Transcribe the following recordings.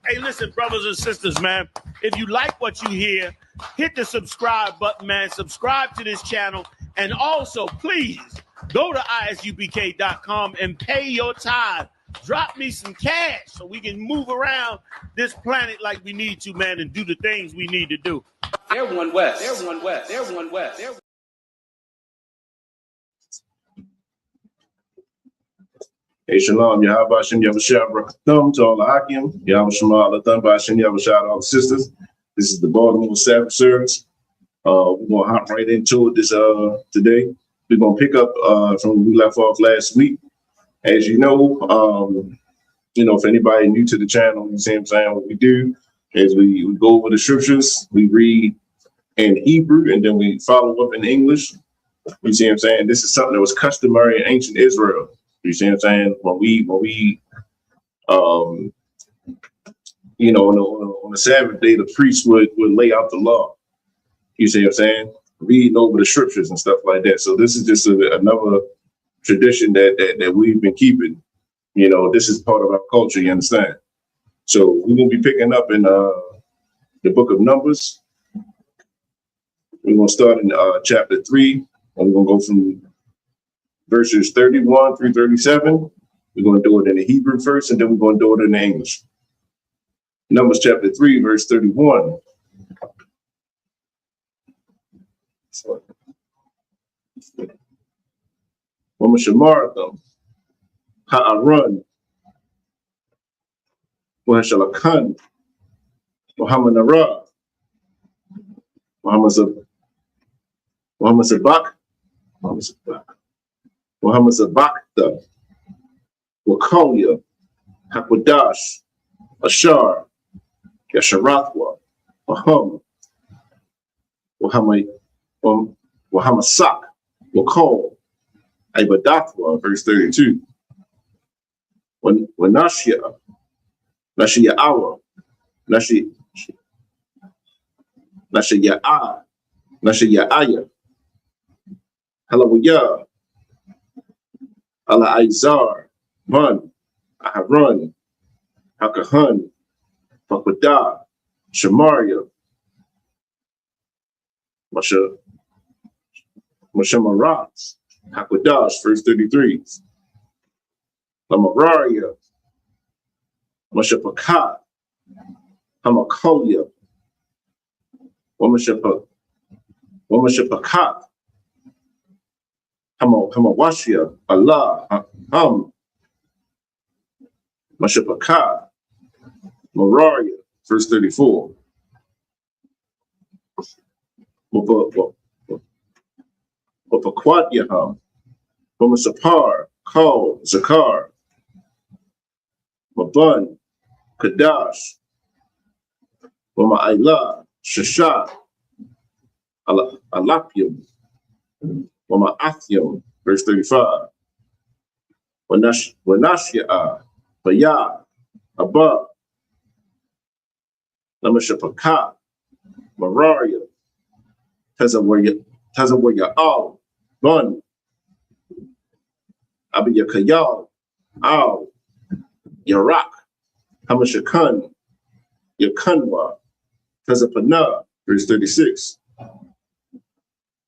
Hey, listen, brothers and sisters, man, if you like what you hear, hit the subscribe button, man. Subscribe to this channel. And also, please go to isubk.com and pay your tithe. Drop me some cash so we can move around this planet like we need to, man, and do the things we need to do. They're one West. They're one West. They're one West. They're... Hey, Shalom, Yahweh Shem Yahushua Brakathum to all the Akim, Yahweh Shema Alatham, Shem Yahushua to all the sisters. This is the Baltimore Sabbath Service. We're going to hop right into it this today. We're going to pick up from where we left off last week. As you know, if anybody new to the channel, you see what I'm saying, what we do is we go over the scriptures, we read in Hebrew, and then we follow up in English. You see what I'm saying? This is something that was customary in ancient Israel. You see what I'm saying? When we on the Sabbath day, the priest would lay out the law. You see what I'm saying? Reading over the scriptures and stuff like that. So this is just another tradition that we've been keeping. This is part of our culture, you understand? So we're going to be picking up in the book of Numbers. We're going to start in chapter 3, and we're going to go from verses 31 through 37. We're going to do it in the Hebrew first, and then we're going to do it in the English. Numbers chapter 3, verse 31. Wamashamartham, Ha'aron, Wahashalakan, Muhammad Nara, Muhammad Zabak, Muhammad Zabakta, Wakalia, Hakwadash, Ashar, Yasharathwa, Wahamasak, Wakal, Ibadathwa, verse 32. When Nashia, Nashiya'awa, Nashiya'aya, Halawiyah, Ala Izar, Mun, Aharon, Hakahan, Fakudah, Shamaria, Mashamarat, Hakudash, verse 33. Lamararia, Mashapakat, Hamakolia, Wamashapakat, Hamawashia, Allah, Mashapakat, Mararia, verse 34. Wapakwat Yaham, Wamasapar, Kal, Zakar, Mabun, Kadash, Wama'ila, Shashat, Alapium, Wama'athium, verse 35. Wanashya'a, Bayah, Abba, Lamashapaka, Mararia, Tazawaya'al, Bun, Abiyakayal, Al, Yarak, Hamashakan, Yakanwa, Tazapana, verse 36.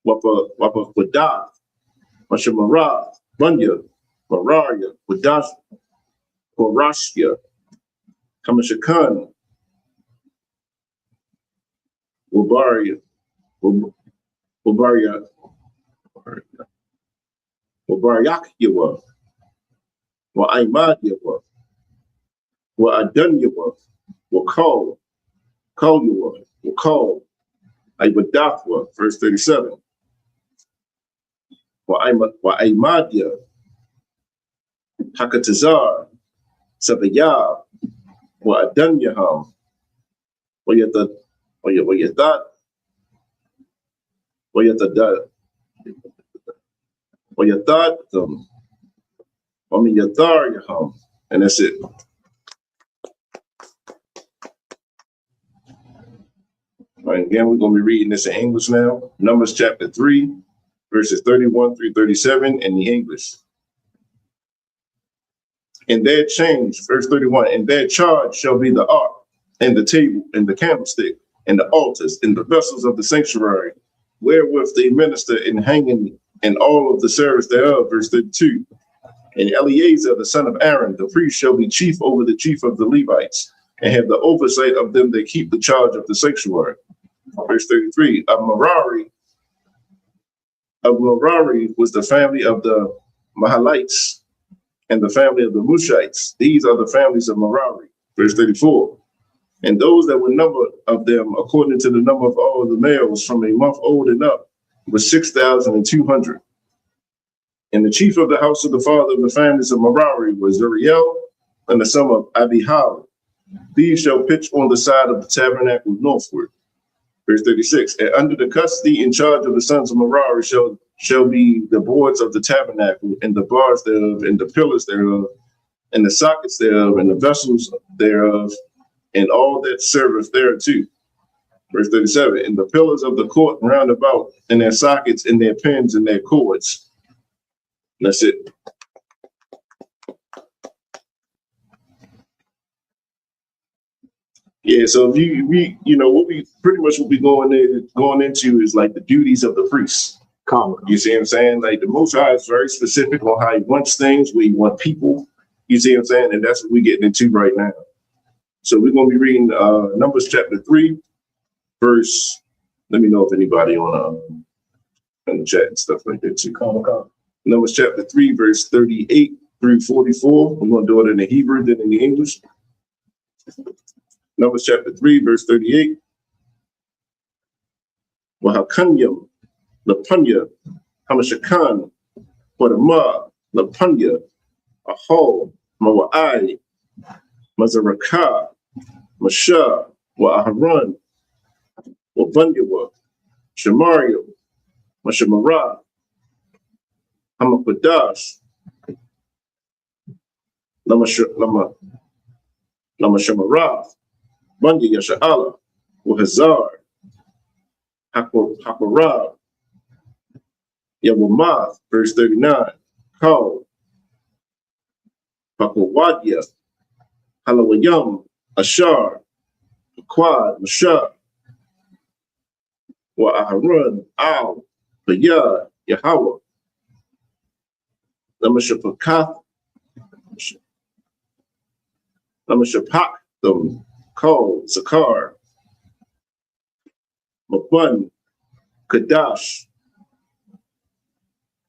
Wapa Wadath, Mashamara, Bunya, Mararia, Wadath, Horashia, Hamashakan, Wabaryak Yawa, Wa'aimad Yawa, Wa'adan Yawa, Wakal Yawa, Wakal, Ibadathwa, verse 37. Wa'aimadia, Hakatazar, Sabayah, Wa'adan Yaham, Wayatat, Yaham, and that's it. All right, again, we're going to be reading this in English now. Numbers chapter 3, verses 31 through 37 in the English. In their change, verse 31, in their charge shall be the ark and the table, and the candlestick, and the altars, and the vessels of the sanctuary, wherewith they minister in hanging, and all of the service thereof. Verse 32. And Eleazar, the son of Aaron, the priest, shall be chief over the chief of the Levites, and have the oversight of them that keep the charge of the sanctuary. Verse 33. Of Merari was the family of the Mahalites, and the family of the Mushites. These are the families of Merari. Verse 34. And those that were numbered of them, according to the number of all the males from a month old and up, was 6,200. And the chief of the house of the father of the families of Merari was Uriel, and the son of Abihal. These shall pitch on the side of the tabernacle northward. Verse 36. And under the custody in charge of the sons of Merari shall be the boards of the tabernacle, and the bars thereof, and the pillars thereof, and the sockets thereof, and the vessels thereof, and all that serveth thereto. Verse 37. And the pillars of the court round about, and their sockets, and their pins, and their cords. And that's it. Yeah, so if you what we pretty much will be going into is like the duties of the priest. You see what I'm saying? Like the Most High is very specific on how he wants things, where he want people. You see what I'm saying? And that's what we're getting into right now. So we're going to be reading Numbers chapter 3, verse. Let me know if anybody on the chat and stuff like that too. Numbers chapter 3, verse 38 through 44. We're going to do it in the Hebrew, then in the English. Numbers chapter 3, verse 38. Wahakanyam, Lapunya, Hamashakan, Wadama, Lapunya, Aho, Mawa'ai, Mazaraka, Masha, Wa'aharan, Wabanyawa, Shamario, Mashamara, Hamakwadash, Lamashamara, Banya Yasha'ala, Wahazar, Hakarab, Yawamath, verse 39, Kal, Pakowadya, Halawayam, Ashar, Quad, Mashah, Wa'aharan, Al, Bayad, Yahweh, Lamashapakath, Lamashapaktham, Kal, Zakar, Mabun, Kadash,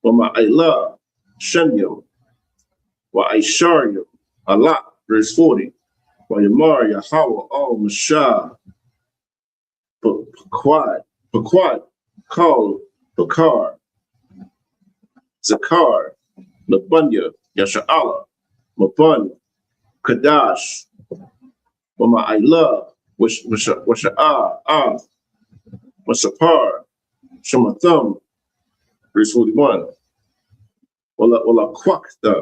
Wama'ila, Shenyam, Wa'isharyam, Allah, verse 40, Wa'yamar, Yahweh, Al, Mashah, Paquad, Kal, Bakar, Zakar, Labunya, Yasha'ala, Mabun, Kadash, Wama'ila, Washa'ah, Wasapar, Shamatham, verse 41. Wala Kwakta,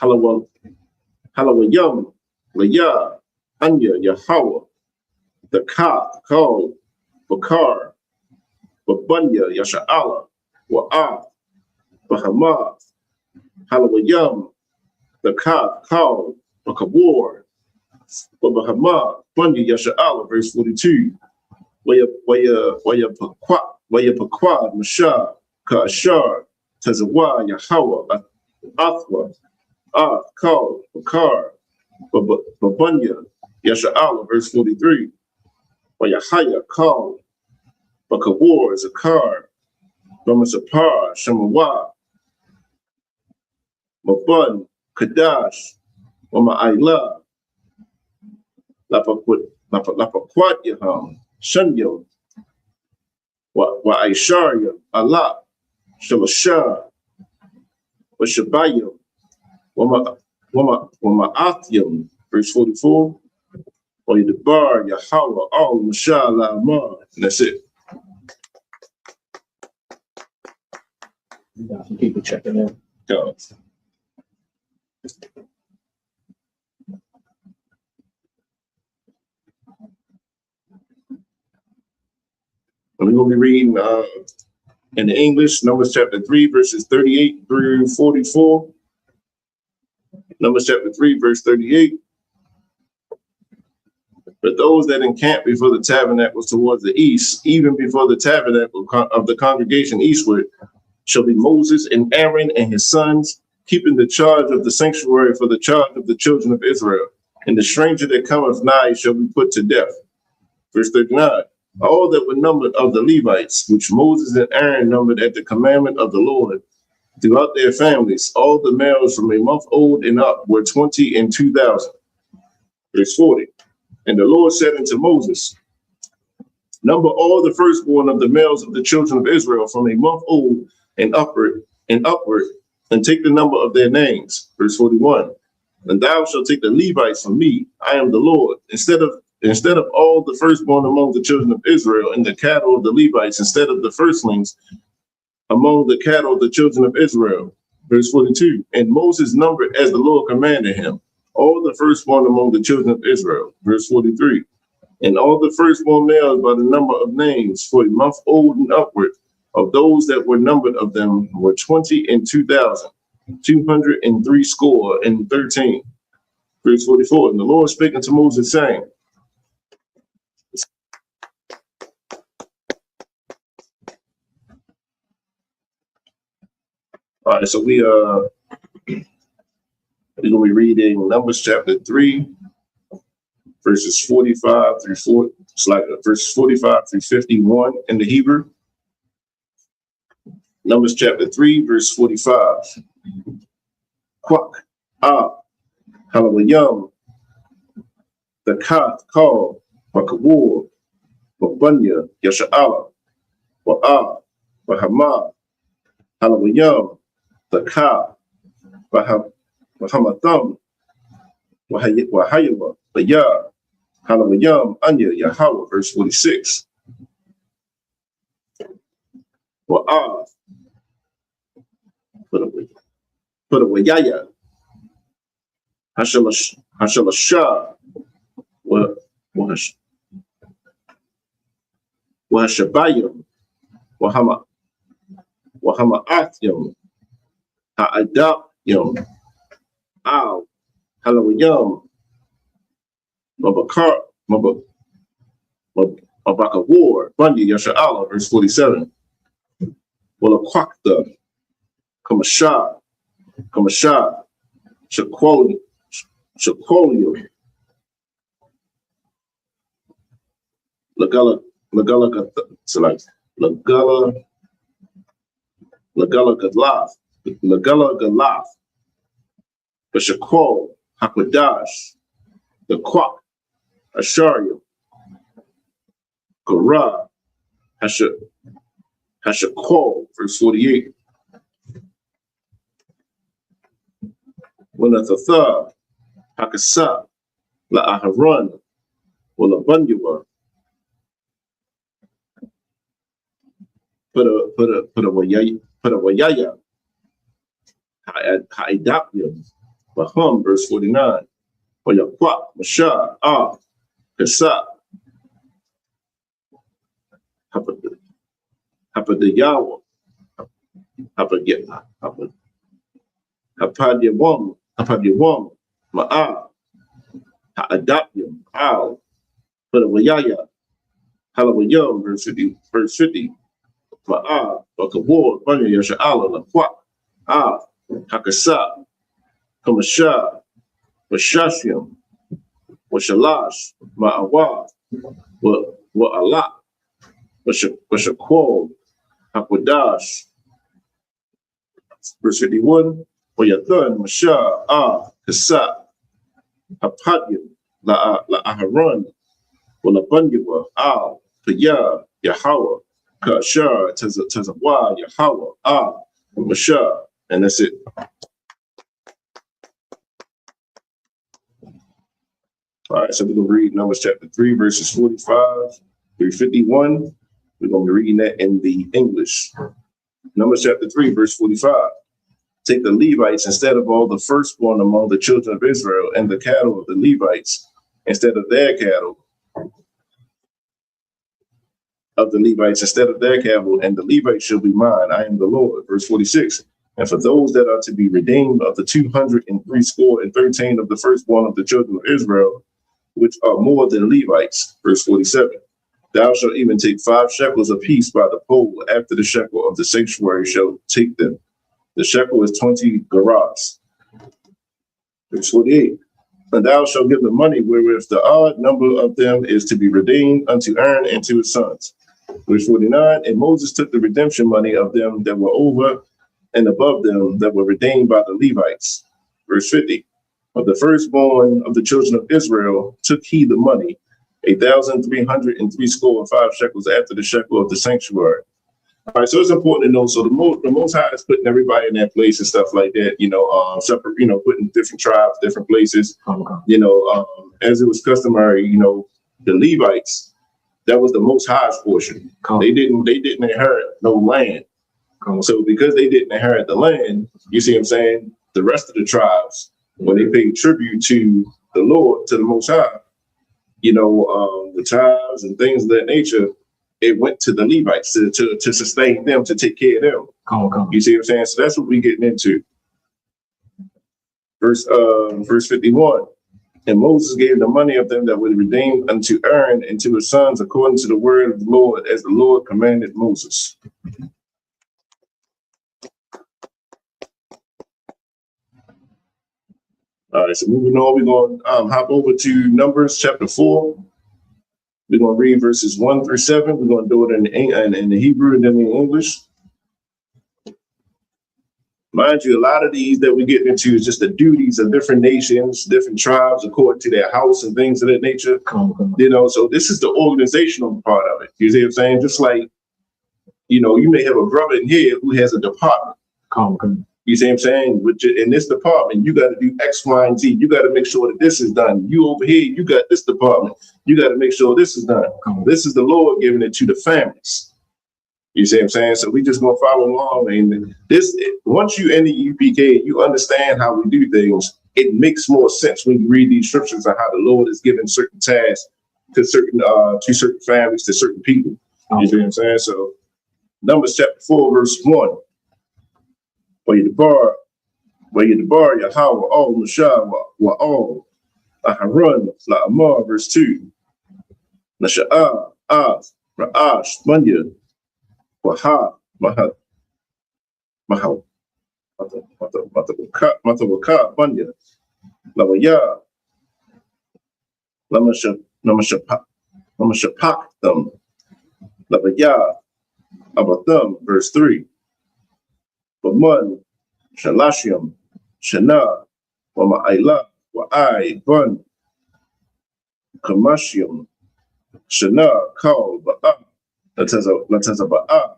Halawayam, Laya, Anya, Yahweh, the Kal, Bakar, Babunya, Yasha'ala, Wa'ah, Bahamath, Halawayam, the Kal, Bakawar, Bahamath, Bunya, Yasha'ala, verse 42. Waya Paquad, Mashah, Ka'ashar, Tazawa, Yahweh, Athwa, Kal, Bakar, Babunya, Yasha'ala, verse 43. Wayahaya, Kal, Bakawar, Zakar, Ramasapar, Shemawa, Mabun, Kadash, Wama'ila, Lapaquat Yaham, Shanyam, Wa'isharyam, Allah, Shamashah, Washabayam, Wama'athyam, verse 44, Wa'yadabar, Yahweh, Al, Mashah, La'amar, and that's it. You got some people checking in. Go. We're going to be reading in the English, Numbers chapter 3, verses 38 through 44. Numbers chapter 3, verse 38. But those that encamp before the tabernacle towards the east, even before the tabernacle of the congregation eastward, shall be Moses and Aaron and his sons, keeping the charge of the sanctuary for the charge of the children of Israel. And the stranger that cometh nigh shall be put to death. Verse 39. All that were numbered of the Levites, which Moses and Aaron numbered at the commandment of the Lord, throughout their families, all the males from a month old and up were 22,000. Verse 40. And the Lord said unto Moses, number all the firstborn of the males of the children of Israel from a month old and upward, and take the number of their names. Verse 41. And thou shalt take the Levites from me. I am the Lord. Instead of all the firstborn among the children of Israel and the cattle of the Levites, instead of the firstlings among the cattle of the children of Israel. Verse 42. And Moses numbered as the Lord commanded him, all the firstborn among the children of Israel. Verse 43. And all the firstborn males by the number of names for a month old and upward of those that were numbered of them were 22,203 score and 13. Verse 44. And the Lord spake unto Moses, saying, all right, so we're going to be reading Numbers chapter 3, verses 45 through 40. It's like verses 45 through 51 in the Hebrew. Numbers chapter 3, verse 45. Quak, Halawayam, the Kath, Call, Wakawur, Wabunya, Yasha'ala, Wa'ah, Wahamah, Halawayam, the Ka, Wahamatham, Wahayawa, Bayah, Halawayam, Anya, Yahweh, verse 46. Wa'ah, put away Yaya, Hashalashah, Wahashabayam, Wahama'athim, Ha'adabyam, Al, Halawayam, Mabakawar, Bunya, Yasha'ala, verse 47. Walakwakta, Kamashah, Shakwolio, Lagala Galath, Bashakwol, Hakwadash, the Kwak, Asharia, Gora, Hashakwol, verse 48. Wanathatha, Hakasa, La Aharon, Walabunyua. Put a wayaya, Ha'idapyam, Bahum, verse 49. Wayakwak, Mashah, Kasa, Hapadayawa, Hapadyawam, Ma'a, Ha'adapyam, Al, put a wayaya, Halawayam, verse 50. Ma'a, Bakawar, Bunya, Yasha'ala, Lakwak, Hakasa, Kamashah, Washashyam, Washalash, Ma'awa, Wa'ala, Washakwal, Hakwadash, verse 51. Wayathan, Mashah, Kasa, Hapadyam, La Aharon, Walabunyua, Al, Payah, Yahweh, Kashar, Tazawa, Yahweh, Mashah, and that's it. All right, so we're going to read Numbers chapter 3, verses 45 through 51. We're going to be reading that in the English. Numbers chapter 3, verse 45. Take the Levites instead of all the firstborn among the children of Israel, and the cattle of the Levites instead of their cattle, and the Levites shall be mine. I am the Lord. Verse 46. And for those that are to be redeemed of the 203 score and 13 of the firstborn of the children of Israel, which are more than Levites. Verse 47. Thou shalt even take 5 shekels apiece by the pole, after the shekel of the sanctuary shall take them. The shekel is 20 gerahs. Verse 48. And thou shalt give the money wherewith the odd number of them is to be redeemed unto Aaron and to his sons. Verse 49. And Moses took the redemption money of them that were over and above them that were redeemed by the Levites. Verse 50. Of the firstborn of the children of Israel took he the money, 1,365 shekels after the shekel of the sanctuary. All right, so it's important to know. So the Most High is putting everybody in that place and stuff like that. Separate. Putting different tribes, different places. As it was customary. The Levites, that was the Most High's portion. They didn't inherit no land. So because they didn't inherit the land, you see what I'm saying? The rest of the tribes, when they paid tribute to the Lord, to the Most High, the tithes and things of that nature, it went to the Levites to sustain them, to take care of them. You see what I'm saying? So that's what we're getting into. Verse 51. And Moses gave the money of them that were redeemed unto Aaron and to his sons according to the word of the Lord, as the Lord commanded Moses. All right, so moving on, we're going to hop over to Numbers chapter 4. We're going to read verses 1 through 7. We're going to do it in the Hebrew and then in English. Mind you, a lot of these that we get into is just the duties of different nations, different tribes, according to their house and things of that nature. So this is the organizational part of it. You see what I'm saying? Just like, you may have a brother in here who has a department. You see what I'm saying? In this department, you got to do X, Y, and Z. You got to make sure that this is done. You over here, you got this department. You got to make sure this is done. This is the Lord giving it to the families. You see what I'm saying? So we just gonna follow along. And once you in the UPK, you understand how we do things. It makes more sense when you read these scriptures on how the Lord is giving certain tasks to certain families, to certain people. You see what I'm saying? So Numbers chapter 4, verse 1. وَيَدْبَرْ Yahweh all Mashah wa all Aharon La'amar, verse 2. Nasha'ah Ra'ash Manya Waha Maha Matawaka Manya Lawaya Lamashapak them Lawaya Abatham, verse 3. Baman Shalashim Shana Wama'ila Wa'ai Bun Kamashium Shana Kal Ba'a Lataza Ba'a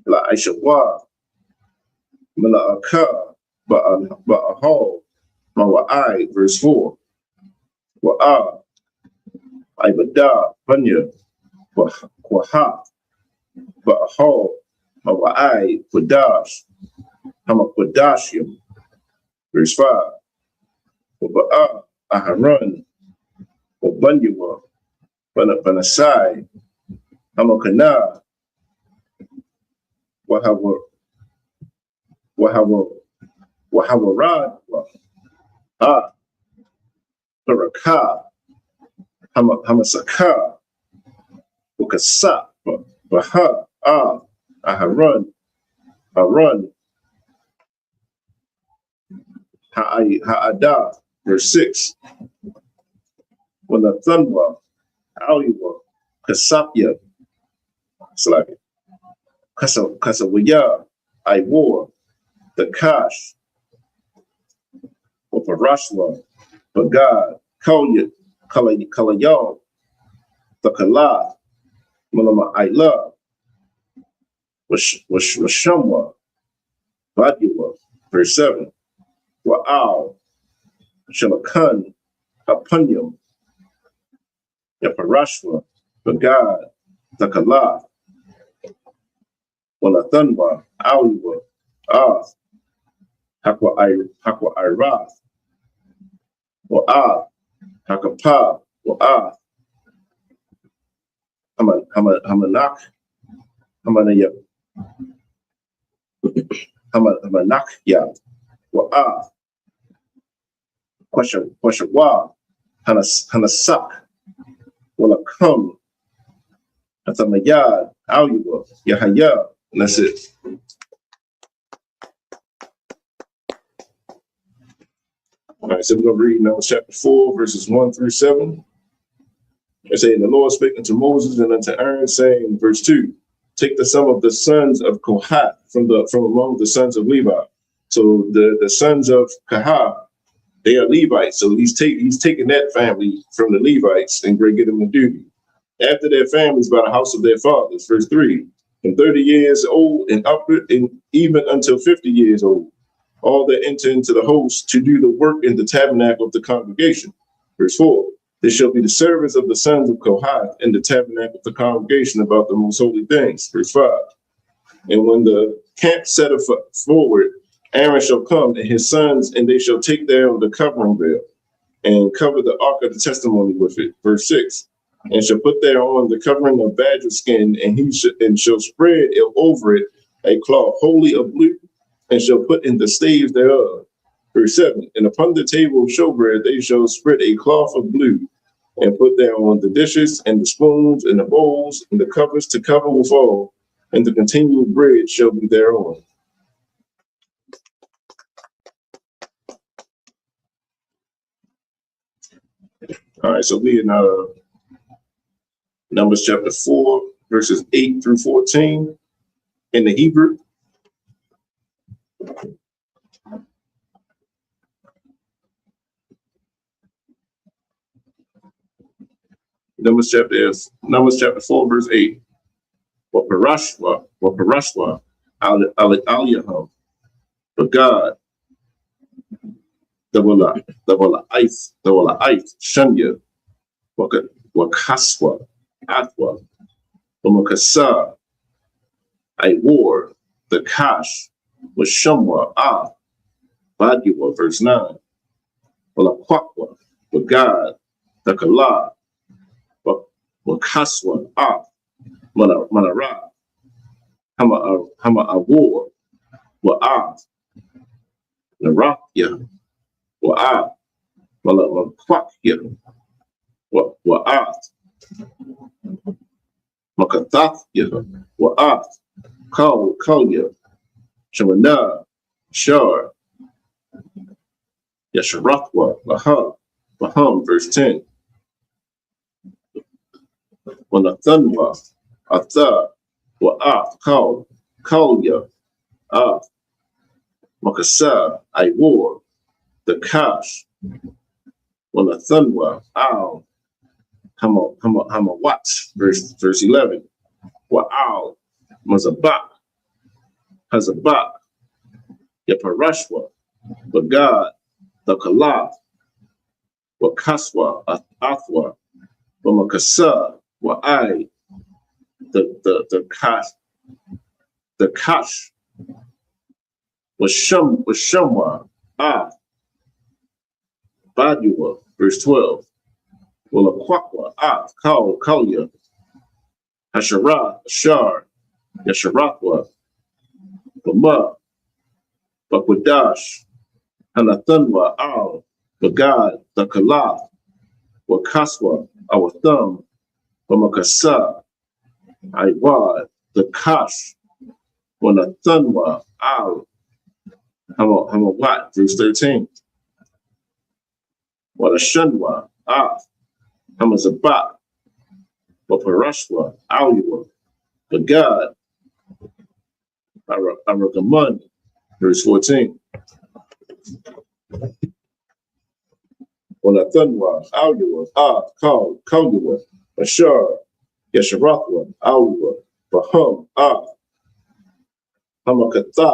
La Aishawa Mala'aka Ba'ahal Mawa'ai, verse 4. Wa'a Ibada Banya Waha Ba'ahal Mawa'ai Quadash Hamakwadashim, verse 5. Waba'a Aharon Wabanyawa Banasai Hamakana Wahawarad Baraka Hamasaka Wakasa Baha Aharon Haran Ha'ada, verse 6. When the Thunwa Aliwa Kasapya Kasawaya I wore the Kash of Parashwa Bagad Kalayal the Kala Malama I love Washamwa Badiwa, verse 7. Wa'al Shalakan Hapunyam Yaparashwa Bagad Takala Walathanwa Aliwa Hakwa Irath Wa'ah Hakapa Wa'ah Hamanak Hamanayab Hamanakya Wa'ah Kwashawa Hanasak, Walakam, Athamayad, Aluwa, Yahaya, and that's it. All right, so we're going to read Numbers chapter 4, verses 1 through 7. It says, the Lord spake unto Moses and unto Aaron, saying, verse 2, take the sum of the sons of Kohath from among the sons of Levi. So the sons of Kohath, they are Levites. So he's taking that family from the Levites and going to get them to duty. After their families by the house of their fathers, verse 3, from 30 years old and upward, and even until 50 years old, all that enter into the host to do the work in the tabernacle of the congregation. Verse 4, they shall be the servants of the sons of Kohath in the tabernacle of the congregation about the most holy things. Verse 5, and when the camp setteth forward, Aaron shall come and his sons, and they shall take down the covering veil and cover the ark of the testimony with it. Verse 6, and shall put thereon the covering of badger skin, and shall spread over it a cloth wholly of blue, and shall put in the staves thereof. Verse 7, and upon the table of showbread they shall spread a cloth of blue, and put thereon the dishes and the spoons and the bowls and the covers to cover withal, and the continual bread shall be thereon. All right, so we in Numbers chapter 4, verses 8 through 14 in the Hebrew. Numbers chapter 4, verse 8. Waparashwa, Aliyaham, but God, the Wala Ith, Shanya, Wakaswa, Atwa, Wamakasa, I wore the Kash, was Shumwa, Badiwa, verse 9. Walakwakwa, but God, the Kala, Wakaswa, Manara, Hama Awar, Wa'at, Narakya, Wa'at, Malakwakya, Wa'at, Makathakya, Wa'at, Kalya, Shamana, Shar, Yasharathwa, Laham, verse 10. Wanathanwa, Atha, Wa'at, Kalya, Makasa, I wore, the Kash, Wanathanwa, Al, Hamawat, verse 11. Wa'al, Mazabak, Hazabak, Yaparashwa, but God, the Kalath, Wakaswa, Athwa, Wamakasa, Wa'ai, the Kash, was Shumwa, Badua, verse 12. Walakwakwa, Kalya, Hasharah, Ashar, Yasharathwa, Lama, Bakwadash, Hanathanwa, Al, Bagad, the Kalath, Wakaswa, our thumb, Wamakasa, Iwad, the Kash, Wanathanwa, Al, Hamawat, verse 13. Wadashanwa, Hamazabak, Waparashwa, Aliwa, Bagad, Aragaman, verse 14. Wanathanwa, Aliwa, Kalyawa, Ashar, Yasharathwa, Aliwa, Baham, Hamakatha,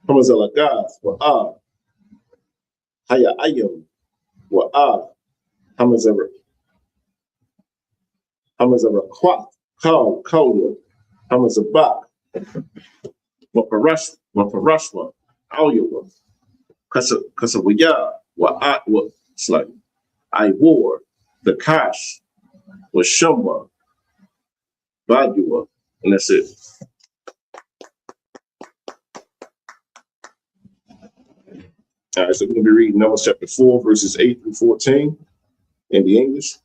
Hamazalagath, Wa'a, Hayayim, Wa'a, Hamazarakwath, Kalya, Hamazabak, Waparashwa, Alyawa, Kasawaya, Wa'a, it's like I wore, the Kash, was Shumwa, Badua, and that's it. All right, so we're going to be reading Numbers chapter 4, verses 8 through 14 in the English.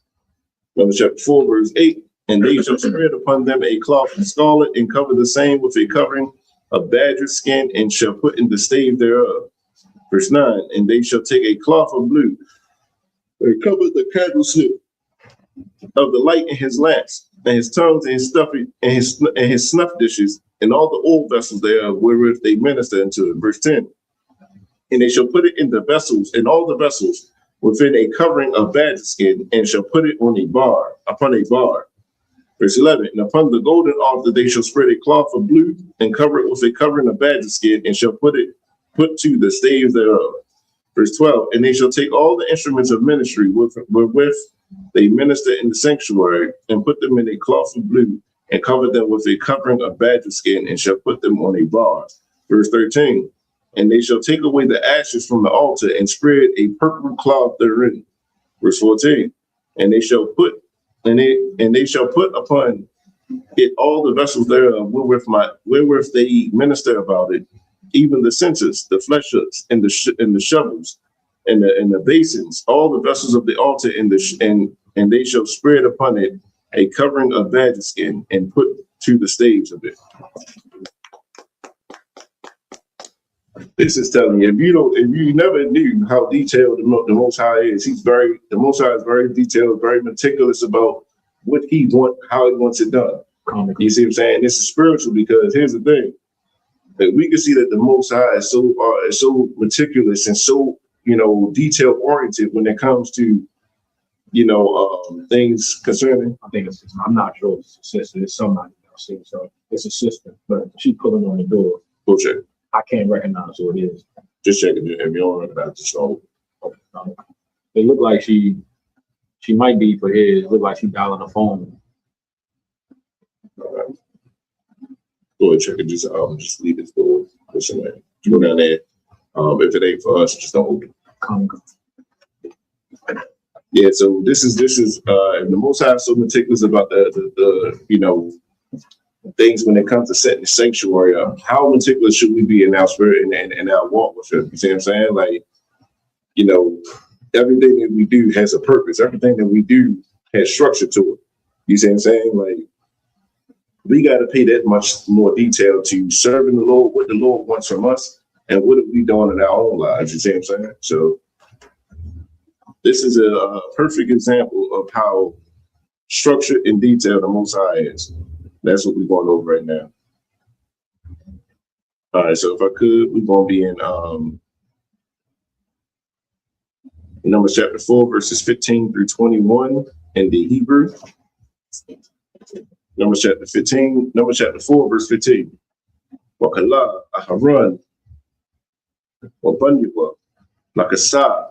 Numbers chapter 4, verse 8. And they shall spread upon them a cloth of scarlet, and cover the same with a covering of badger skin, and shall put in the stave thereof. Verse 9. And they shall take a cloth of blue, and cover the candlestick of the light in his lamps, and his tongues, and his stuffing, and his snuff dishes, and all the old vessels thereof, wherewith they minister unto it. Verse 10. And they shall put it in the vessels, in all the vessels, within a covering of badger skin, and shall put it on a bar, upon a bar. Verse 11. And upon the golden altar they shall spread a cloth of blue, and cover it with a covering of badger skin, and shall put to the staves thereof. Verse 12. And they shall take all the instruments of ministry wherewith they minister in the sanctuary, and put them in a cloth of blue, and cover them with a covering of badger skin, and shall put them on a bar. Verse 13. And they shall take away the ashes from the altar, and spread a purple cloth therein. Verse 14. And they shall put upon it all the vessels thereof, wherewith they minister about it, even the censers, the fleshers, and the shovels, and the basins, all the vessels of the altar, and they shall spread upon it a covering of badger skin, and put to the staves of it. This is telling you, if you never knew how detailed the Most High is, the Most High is very detailed, very meticulous about what he wants, how he wants it done. You see what I'm saying? This is spiritual, because here's the thing, that we can see that the Most High is so meticulous and so, detail oriented when it comes to, things concerning. I think I'm not sure if it's a sister. It's somebody else. So it's a sister, but she's pulling on the door. Go check. I can't recognize who it is. Just check it. If you don't recognize the show. It looked like she might be for his. It looked like she dialing the phone. All right. Go ahead, check it. Just leave this door. Listen, man. You go down there. If it ain't for us, just don't open it. Yeah, so this is the Most High is so meticulous about the things when it comes to setting the sanctuary up. How meticulous should we be in our spirit and our walk with him? You see what I'm saying? Like, everything that we do has a purpose. Everything that we do has structure to it. You see what I'm saying? Like, we got to pay that much more detail to serving the Lord, what the Lord wants from us, and what are we doing in our own lives. You see what I'm saying? So this is a perfect example of how structured and detailed the Most High is. That's what we're going over right now. All right, so if I could, we're going to be in Numbers chapter 4, verses 15 through 21 in the Hebrew. Numbers chapter 4, verse 15. Wakala, Aharon, Wabanyaba, Lakasa,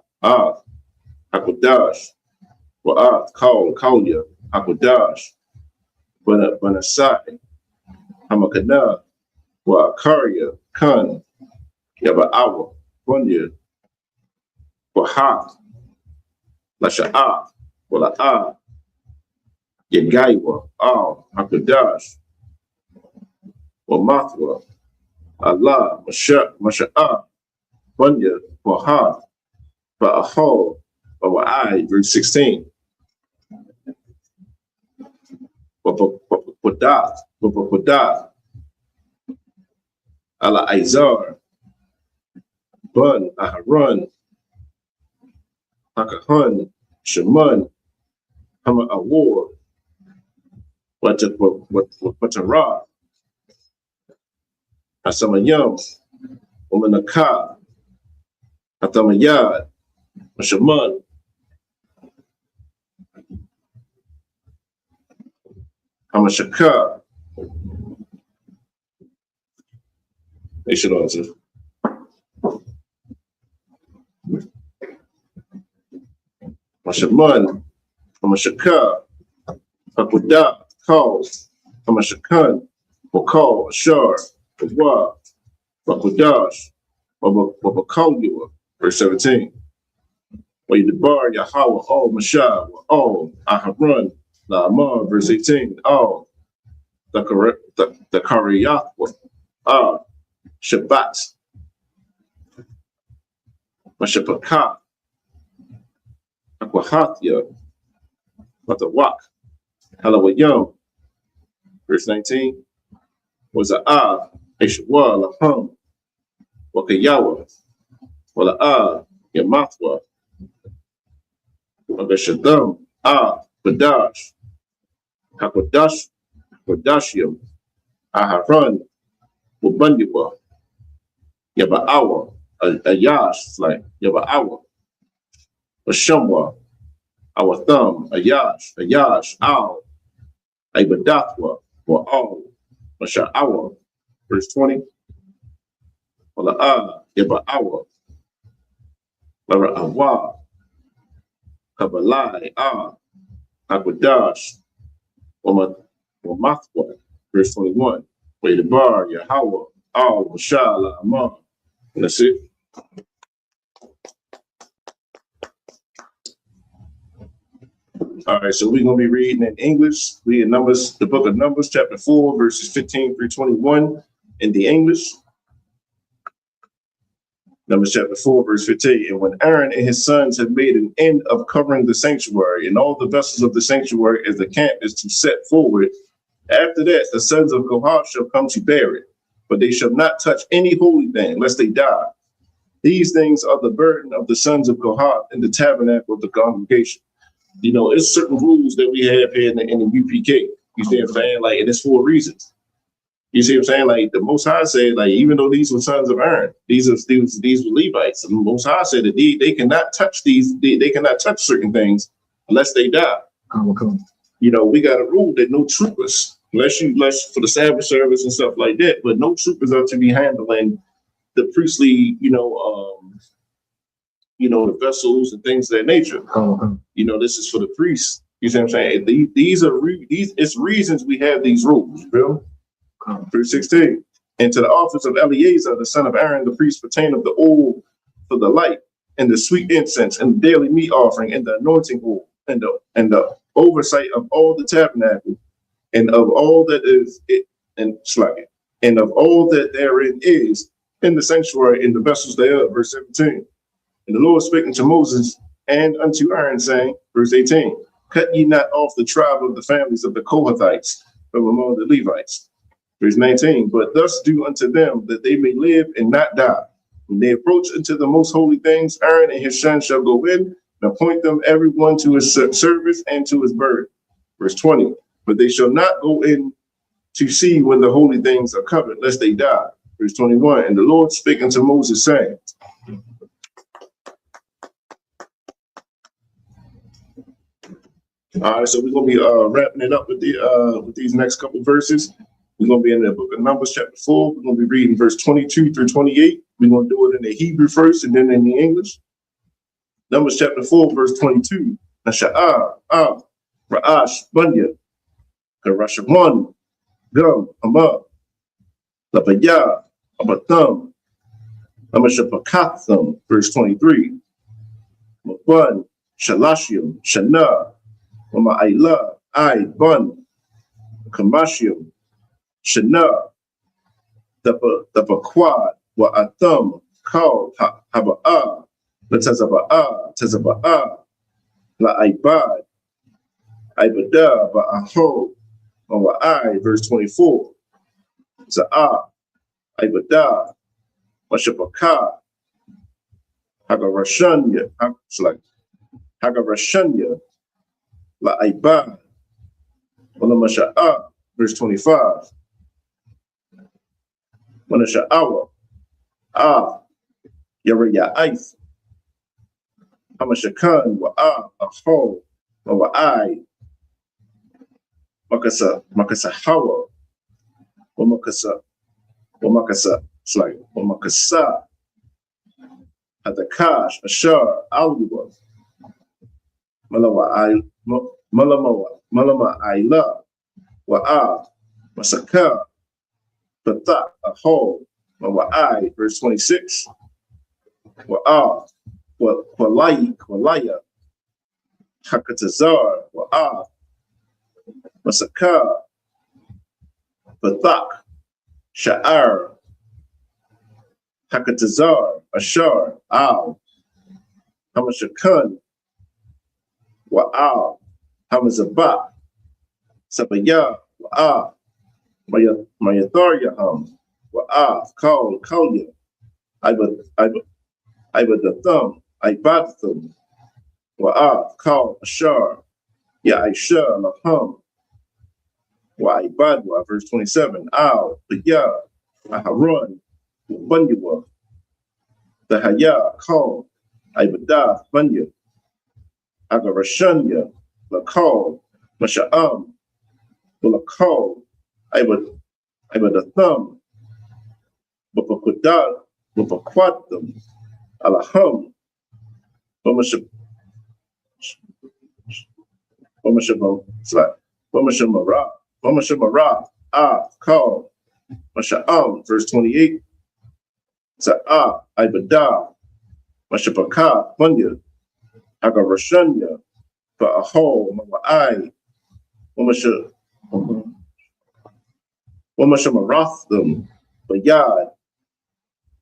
Hakodash, Wa'at, Kaulia, Hakodash, Banasai, Hamakana, Wa'akaria, Kan, Yaba'awa, Bunya, Waha, Lasha'a, Wala'a, Yagaiwa, Hakodash, Wamathwa, Allah, Masha'a, Bunya, Waha, Ba'ahol, Wa'ai, verse 16. Wapakodah, Ala Izar, Bun, Aharon, Hakahan, Shaman, Hama Awar, Watara, Asamayam, Omanaka, Atamayad, Shaman, Hamashaka. They should answer. Mashaman, Hamashaka, Hakuda, Call, Hamashakan, Wakal, Ashar, Wa, Bakudash, Wabakaliwa, verse 17. Waydabar, Yahweh, all Mashah, all Aharon, La'amar, verse 18. All the Kariyahwa, Shabbat, Mashapaka, Aquahathia, Matawak, Halawayum. Verse 19 was a Eshwa, Lahum, Wakayawa, Wala Yamathwa, Magashadam, Badash, Hakodash, Kodashium, Aharon, Wabundiwa, Yaba'awa, Ayash, like Yaba'awa, Washamwa, our thumb, Ayash, Al, Abadathwa, or Al, Masha'awa, verse 20, Wala Yaba'awa, Lara Awa, Kabalai, Akwadash, Wamathwa, verse 21, Way the bar, Yahweh, Al, Mashallah, Amon. And that's it. All right, so we're going to be reading in English. We in Numbers, the book of Numbers, chapter 4, verses 15 through 21 in the English. Numbers chapter 4, verse 15. And when Aaron and his sons had made an end of covering the sanctuary and all the vessels of the sanctuary as the camp is to set forward, after that the sons of Kohath shall come to bear it, but they shall not touch any holy thing, lest they die. These things are the burden of the sons of Kohath in the tabernacle of the congregation. You know, it's certain rules that we have here in the UPK. You see what I'm saying? Like, and it's for reasons. You see what I'm saying? Like, the Most High said, like, even though these were sons of Aaron, these were Levites. The Most High said that they cannot touch these. They cannot touch certain things unless they die. You know, we got a rule that no troopers, unless for the Sabbath service and stuff like that, but no troopers are to be handling the priestly, the vessels and things of that nature. You know, this is for the priests. You see what I'm saying? These it's reasons we have these rules. Bill, verse 16. And to the office of Eleazar, the son of Aaron, the priest, pertain of the oil for the light, and the sweet incense, and the daily meat offering, and the anointing oil, and the oversight of all the tabernacle, and of all that is it, and of all that therein is in the sanctuary, in the vessels thereof. Verse 17. And the Lord spake unto Moses and unto Aaron, saying, verse 18, cut ye not off the tribe of the families of the Kohathites from among the Levites. Verse 19, but thus do unto them that they may live and not die. When they approach into the most holy things, Aaron and his sons shall go in and appoint them every one to his service and to his burden. Verse 20, but they shall not go in to see when the holy things are covered, lest they die. Verse 21, and the Lord spake unto Moses, saying, all right, so we're going to be wrapping it up with these next couple verses. We're going to be in the book of Numbers, chapter 4. We're going to be reading verse 22 through 28. We're going to do it in the Hebrew first and then in the English. Numbers, chapter 4, verse 22. Nasha'ah, Ra'ash, Bunya, Karashawan, Gum, Amab, Lapaya, Abatham, Amashapakatham, verse 23. Mabun, Shalashim, Shana, Ma'ayla, Bun, Kamashium, Shana, Tabaquad, Wa'atham, Kal, Haba'a, Tazaba'a, La'ibad, Ibada, Ba'aho, Mawa'ai, verse 24. Za'ah, Ibada, Mashapaka, Hagarashanya, Hagarashanya, La'ibad, Masha'ah, verse 25. Manasha'awa, Yaraya'ith, Hamashakan, Aho, Mawa'ai, Makasahawa, Wamakasa, Hadakash, Ashar, Alwa, Malama Aila, Wa'a, Masaka, Patha, Aho, Mawa'ai, verse 26. Wa'a, Walaya, Hakatazar, Wa'a, Masaka, Pathak, Sha'ar, Hakatazar, Ashar, Al, Hamashakan, Wa'al, Hamazaba, Sabaya, Wa'al, Mayatharyaham, Wa'al, Kalya, Ibadathum, Ibadathum, Wa'al, Kal, Ashar, Ya'isha, Laham, Wa'ibadwa, verse 27, Al, Baya, Aharon, Bunywa, the Haya, Kal, Ibadah, Bunya, Agarashanya, Lakal, Masha'am, Bulakal, Ibadathum, Bupakudat, Bupakwatum, Alaham, Bumashamara, Kal, Masha'am, verse 28, Sa'ah, Ibadah, Mashapaka, Bunya, Agarashanya, Ba'ahol, Mawa'ai, Wamashamaratham, Bayad,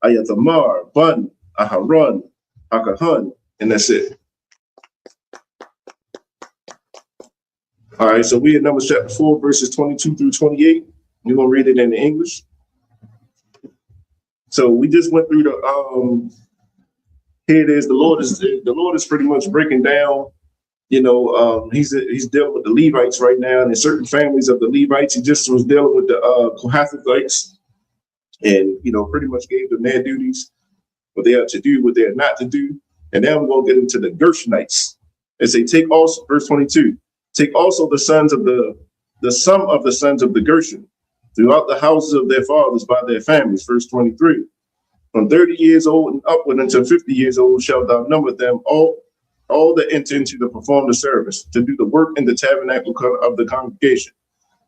Ayathamar, Bun, Aharon, Akahun, and that's it. All right, so we in Numbers chapter 4, verses 22 through 28. We're gonna read it in English. So we just went through the here it is. The Lord is pretty much breaking down. You know, he's dealing with the Levites right now, and in certain families of the Levites, he just was dealing with the Kohathites, and you know, pretty much gave them their duties, what they are to do, what they are not to do. And then we're gonna get into the Gershonites and say, take also, verse 22, take also the sons of the sum of the sons of the Gershon throughout the houses of their fathers by their families. Verse 23, from 30 years old and upward until 50 years old shalt thou number them all that enter into to perform the service, to do the work in the tabernacle of the congregation.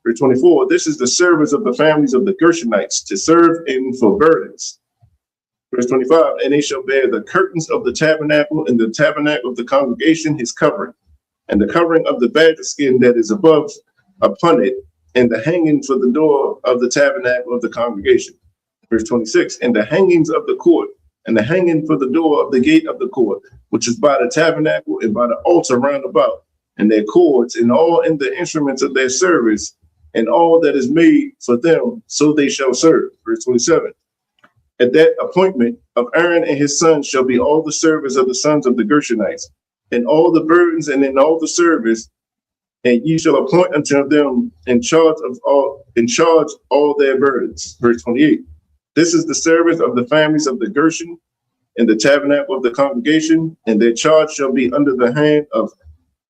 Verse 24, this is the service of the families of the Gershonites, to serve in for burdens. Verse 25, and they shall bear the curtains of the tabernacle, and the tabernacle of the congregation his covering, and the covering of the badger skin that is above upon it, and the hanging for the door of the tabernacle of the congregation. Verse 26, and the hangings of the court, and the hanging for the door of the gate of the court, which is by the tabernacle and by the altar round about, and their cords, and all in the instruments of their service, and all that is made for them, so they shall serve. Verse 27, at that appointment of Aaron and his sons shall be all the service of the sons of the Gershonites, and all the burdens and in all the service, and ye shall appoint unto them in charge all their burdens. Verse 28. This is the service of the families of the Gershon in the tabernacle of the congregation, and their charge shall be under the hand of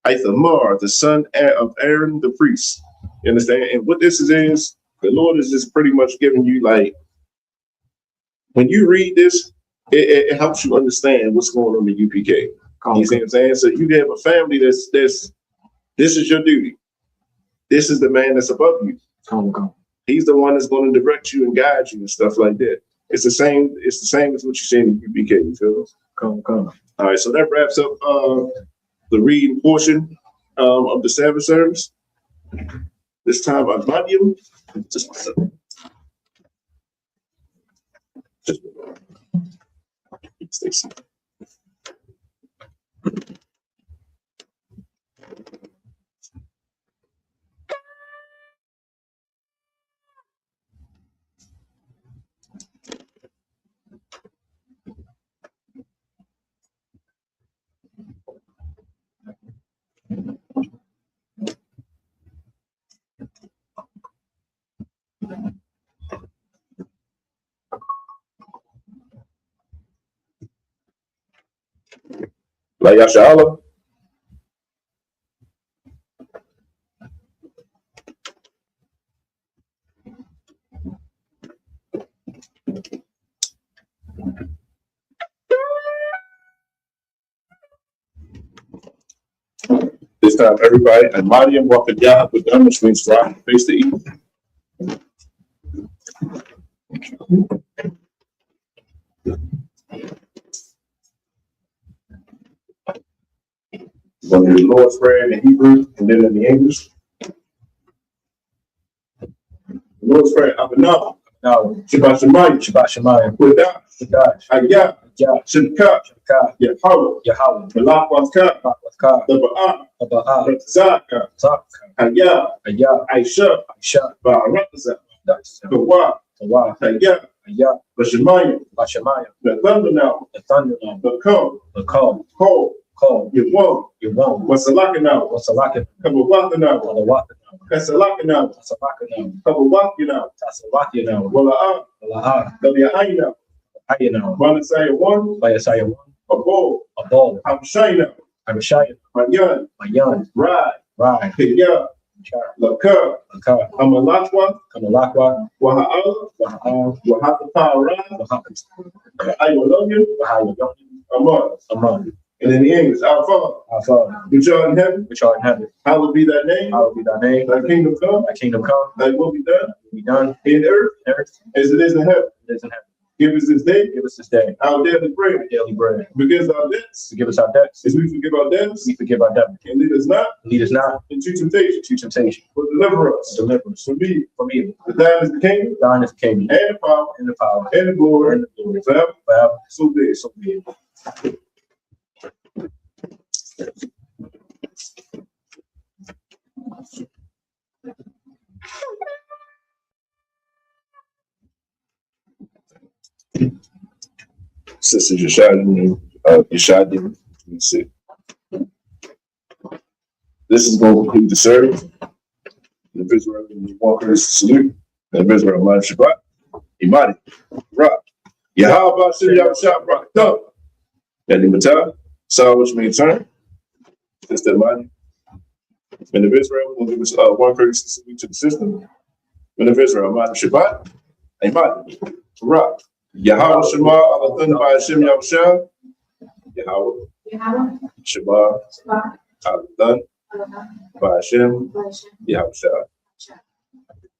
Ithamar, the son of Aaron the priest. You understand? And what this is the Lord is just pretty much giving you, like, when you read this, it helps you understand what's going on in UPK. You see what I'm saying? So you have a family this is your duty. This is the man that's above you. He's the one that's going to direct you and guide you and stuff like that. It's the same as what you say in UPK, you feel? All right, so that wraps up the reading portion of the Sabbath service. This time I'm Madium. Just stay safe. Like Yashala. This time, everybody, and Mariam walking down with them, which means right face to eat. We're going to do the Lord's Prayer in Hebrew and then in the English. The Lord's Prayer, Abinah, Shabbat Shemayim, Without, Hayah, Shimka, Yahweh, Malakwaska, the Ba'a, Zaka, Haya, Aisha, Ba'araza, Kawa, Haya, Bashemaya, the thunder now, the cold, you won't, what's a locking out, come a walking out, that's a locking out, come a walking out, Wala, Ayina, Manasaya one, a bull, I'm shining, my young, ride, Kaya, Laka, I'm a Lachwa, Waha'ala, Waha'ala, Ayolonia, and in the English, our Father, which art in heaven, hallowed be thy name, thy kingdom come, thy will be done, in earth, as it is in heaven. Give us this day our daily bread. Forgive us our debts, as we forgive our debtors. And lead us not into temptation, but deliver us from evil. For thine is the kingdom, and the power, and the glory, forever. So be it. Sister Yashadi, let's see. This is going to conclude the service. The Israel Walker's salute. The Israel Live Shabbat. Imadi. Rock. Yahweh Shem Yahweh Rock. Dub. And the Matah. Saw which may turn. Sister Imadi. And the Israel will give us one courtesy salute to the system. And the Israel Live Shabbat. Imadi. Rock. Yahweh Shema Alathan by Hashem Yahushua. Yahweh Shema Alathan by Hashem Yahushua.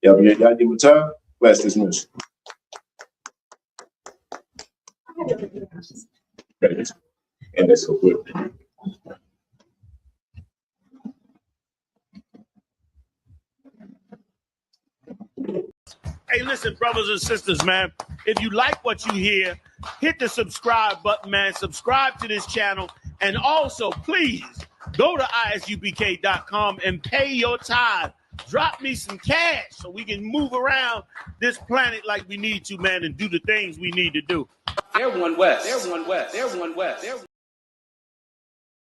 Yadi Matah, last dismissed. And that's so quick. Hey, listen, brothers and sisters, man, if you like what you hear, hit the subscribe button, man. Subscribe to this channel. And also, please, go to isubk.com and pay your tithe. Drop me some cash so we can move around this planet like we need to, man, and do the things we need to do. They're one West.